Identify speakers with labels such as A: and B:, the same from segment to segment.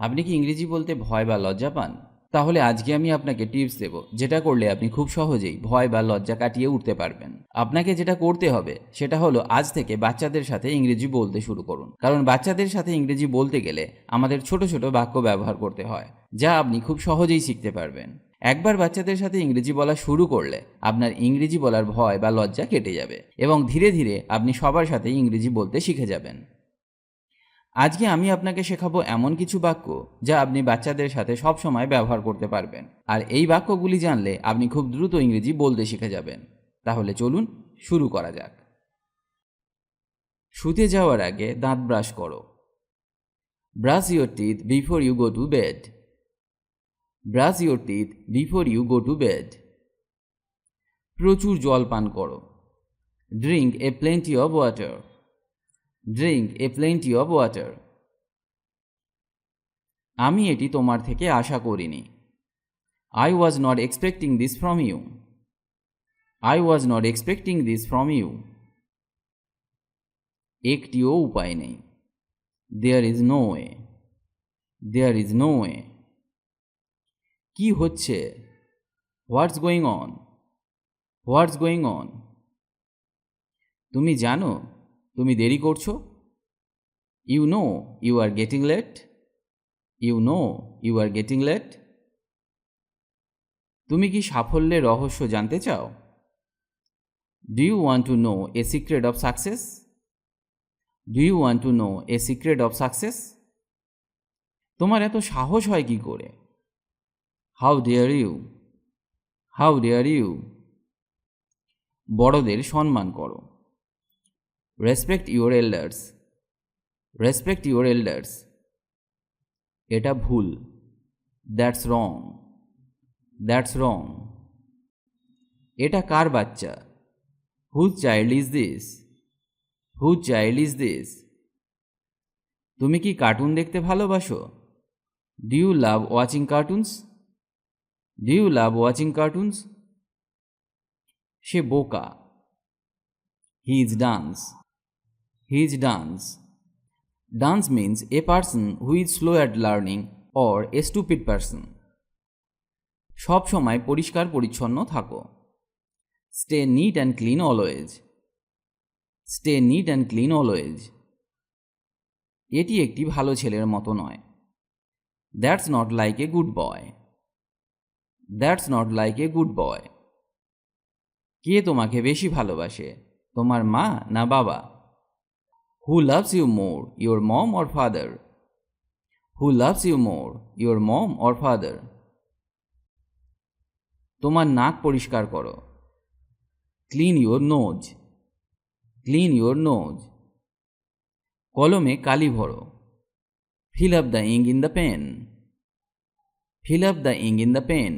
A: আপনি কি ইংরেজি বলতে ভয় বা লজ্জা পান? তাহলে আজকে আমি আপনাকে টিপস দেব, যেটা করলে আপনি খুব সহজেই ভয় বা লজ্জা কাটিয়ে উঠতে পারবেন। আপনাকে যেটা করতে হবে সেটা হলো আজ থেকে বাচ্চাদের সাথে ইংরেজি বলতে শুরু করুন। কারণ বাচ্চাদের সাথে ইংরেজি বলতে গেলে আমাদের ছোট ছোট বাক্য ব্যবহার করতে হয়, যা আপনি খুব সহজেই শিখতে পারবেন। একবার বাচ্চাদের সাথে ইংরেজি বলা শুরু করলে আপনার ইংরেজি বলার ভয় বা লজ্জা কেটে যাবে এবং ধীরে ধীরে আপনি সবার সাথে ইংরেজি বলতে শিখে যাবেন। আজকে আমি আপনাকে শেখাবো এমন কিছু বাক্য যা আপনি বাচ্চাদের সাথে সব সময় ব্যবহার করতে পারবেন, আর এই বাক্যগুলি জানলে আপনি খুব দ্রুত ইংরেজি বলতে শিখে যাবেন। তাহলে চলুন শুরু করা যাক। শুতে যাওয়ার আগে দাঁত ব্রাশ করো। Brush your teeth before you go to bed. Brush your teeth before you go to bed. প্রচুর জল পান করো। Drink a plenty of water. Drink a plenty of water. আমি এটি তোমার থেকে আশা করিনি। I was not expecting this from you. I was not expecting this from you. একটিও উপায় নেই। There is no way. There is no way. কি হচ্ছে? What's going on? What's going on? তুমি জানো তুমি দেরি করছো? You know you are getting late. You know you are getting late. তুমি কি সাফল্যের রহস্য জানতে চাও? Do you want to know a secret of success? Do you want to know a secret of success? তোমার এত সাহস হয় কি করে? How dare you? How dare you? বড়দের সম্মান করো। Respect your elders. Respect your elders. এটা ভুল। That's wrong. That's wrong. এটা কার বাচ্চা? Whose child is this? Whose child is this? তুমি কি কার্টুন দেখতে ভালোবাসো? Do you love watching cartoons? Do you love watching cartoons? সে বোকা। He is dunce. He is dunce. Dunce means a person who is slow at learning or a stupid person. সব সময় পরিষ্কার পরিচ্ছন্ন থাকো। Stay neat and clean always. Stay neat and clean always. এটি একটি ভালো ছেলের মতো নয়। That's not like a good boy. That's not like a good boy. কে তোমাকে বেশি ভালোবাসে, তোমার মা না বাবা? Who loves you more, your mom or father? Who loves you more, your mom or father? তোমার নাক পরিষ্কার করো। Clean your nose. Clean your nose. কলমে কালি ভরো। Fill up the ink in the pen. Fill up the ink in the pen.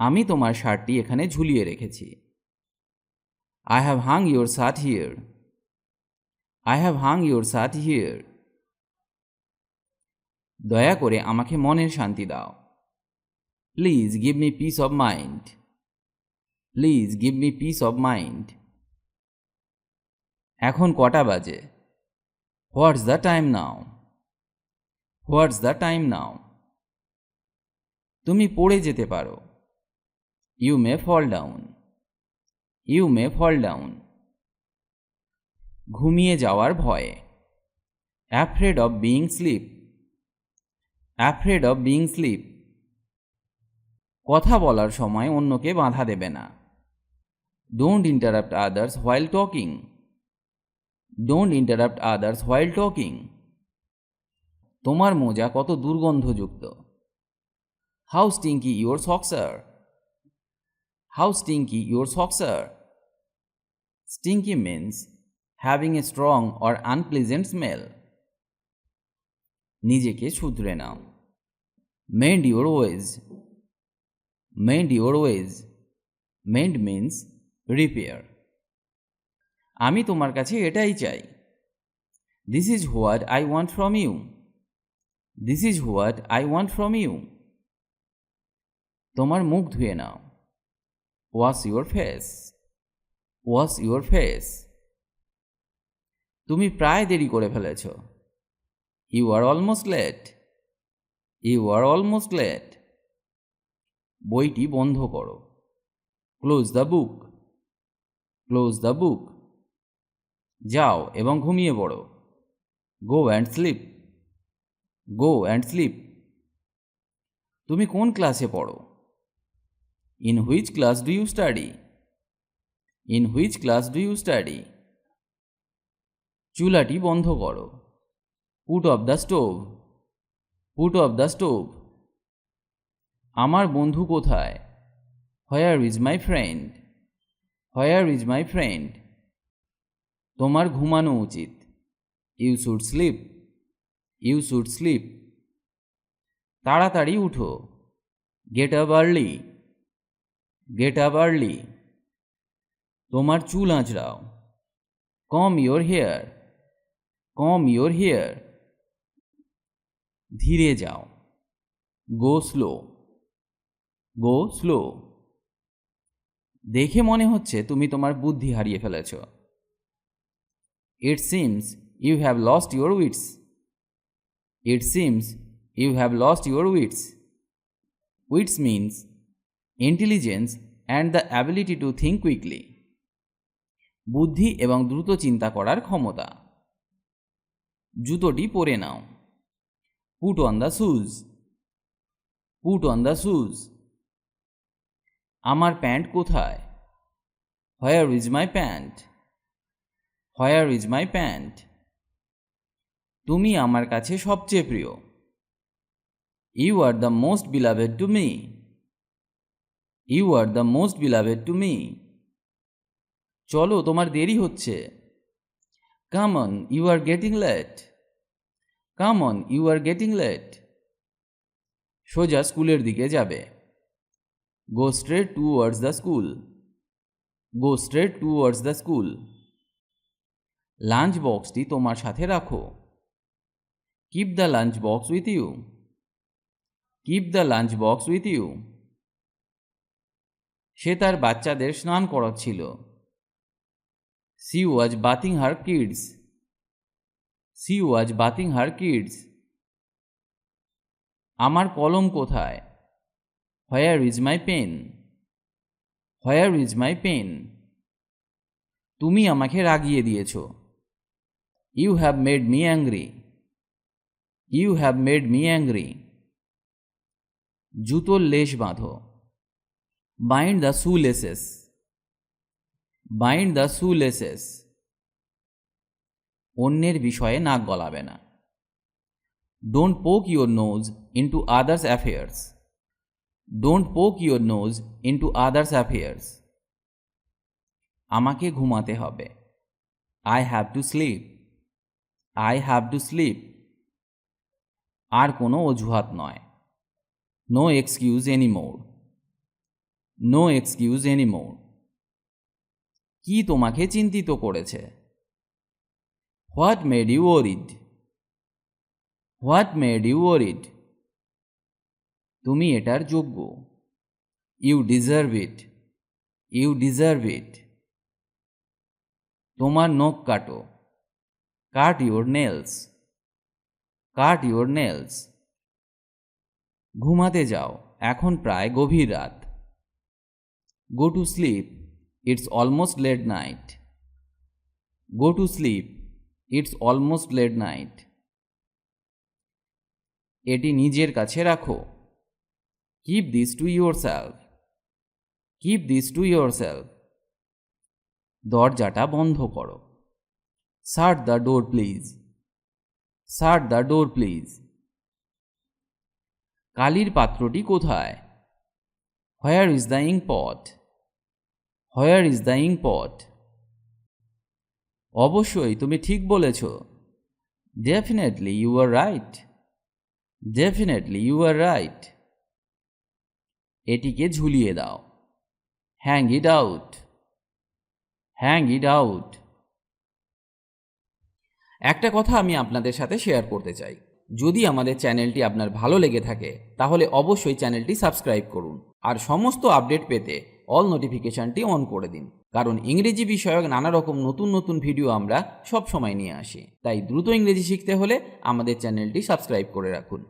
A: আমি তোমার শার্টটি এখানে ঝুলিয়ে রেখেছি। I have hung your shirt here. I have hung your shirt here. দয়া করে আমাকে মনের শান্তি দাও। Please give me peace of mind. Please give me peace of mind. এখন কটা বাজে? What's the time now? What's the time now? তুমি পড়ে যেতে পারো। You may fall down. You may fall down. ঘুমিয়ে যাওয়ার ভয়ে। Afraid of being sleep. Afraid of being sleep. কথা বলার সময় অন্যকে বাধা দেবে না। Don't interrupt others while talking. Don't interrupt others while talking. তোমার মোজা কত দুর্গন্ধযুক্ত। How stinky your socks are. How stinky your socks are. Stinky means having a strong or unpleasant smell. নিজেকে শুধরে নাও। Mend your ways. Mend your ways. Mend means repair. আমি তোমার কাছে এটাই চাই। This is what I want from you. This is what I want from you. তোমার মুখ ধুয়ে নাও। Wash your face. Wash your face. তুমি প্রায় দেরি করে ফেলেছ। You are almost late. You are almost late. বইটি বন্ধ করো। Close the book. Close the book. যাও এবং ঘুমিয়ে পড়ো। Go and sleep. Go and sleep. তুমি কোন ক্লাসে পড়ো? In which class do you study? In which class do you study? চুলাটি বন্ধ করো। Put off the stove. Put off the stove. আমার বন্ধু কোথায়? Where is my friend? Where is my friend? তোমার ঘুমানো উচিত। You should sleep. You should sleep. তাড়াতাড়ি উঠো। Get up early. Get up early. তোমার চুল আঁচড়াও। Comb your hair. Comb your hair. ধীরে যাও। Go slow. Go slow. দেখে মনে হচ্ছে তুমি তোমার বুদ্ধি হারিয়ে ফেলেছ। It seems you have lost your wits. It seems you have lost your wits. Wits means intelligence and the ability to think quickly. বুদ্ধি এবং দ্রুত চিন্তা করার ক্ষমতা। জুতোটি পরে নাও। Put on the shoes. Put on the shoes. আমার pant কোথায়? Where is my pant? Where is my pant? তুমি আমার কাছে সবচেয়ে প্রিয়। You are the most beloved to me. You are the most beloved to me. চলো তোমার দেরি হচ্ছে। Come on, you are getting late. Come on, you are getting late. সোজা স্কুলের দিকে যাবে। Go straight towards the school. Go straight towards the school. Lunch বক্সটি তোমার সাথে রাখো। Keep the lunch box with you. Keep the lunch box with you. সে তার বাচ্চাদের স্নান করাচ্ছিল। She was bathing her kids. She was bathing her kids. আমার কলম কোথায়? Where is my pen? Where is my pen? তুমি আমাকে রাগিয়ে দিয়েছ। You have made me angry. You have made me angry. জুতোর লেশ বাঁধো। Bind the shoelaces. Bind the shoelaces. অন্যের বিষয়ে নাক গলাবে না। Don't poke your nose into others' affairs. Don't poke your nose into others' affairs. আমাকে ঘুমাতে হবে। I have to sleep. I have to sleep. আর কোনো অজুহাত নয়। No excuse anymore. No excuse anymore. কি তোমাকে চিন্তিত করেছে? What made you worried? What made you worried? তুমি এটার যোগ্য। You deserve it. You deserve it. তোমার নখ কাটো। Cut your nails. Cut your nails. ঘুমাতে যাও, এখন প্রায় গভীর রাত। Go to sleep. It's almost late night. Go to sleep. It's almost late night. এটি নিজের কাছে রাখো। Keep this to yourself. Keep this to yourself. দরজাটা বন্ধ করো। Shut the door please. Shut the door please. কালির পাত্রটি কোথায়? Where is the ink pot? Where is the ink pot? অবশ্যই তুমি ঠিক বলেছ। Definitely you are right. Definitely you are right. এটিকে ঝুলিয়ে দাও। Hang it out. Hang it out. একটা কথা আমি আপনাদের সাথে শেয়ার করতে চাই। যদি আমাদের চ্যানেলটি আপনার ভালো লেগে থাকে তাহলে অবশ্যই চ্যানেলটি সাবস্ক্রাইব করুন আর সমস্ত আপডেট পেতে অল নোটিফিকেশনটি অন করে দিন। কারণ ইংরেজি বিষয়ক নানা রকম নতুন নতুন ভিডিও আমরা সব সময় নিয়ে আসি। তাই দ্রুত ইংরেজি শিখতে হলে আমাদের চ্যানেলটি সাবস্ক্রাইব করে রাখুন।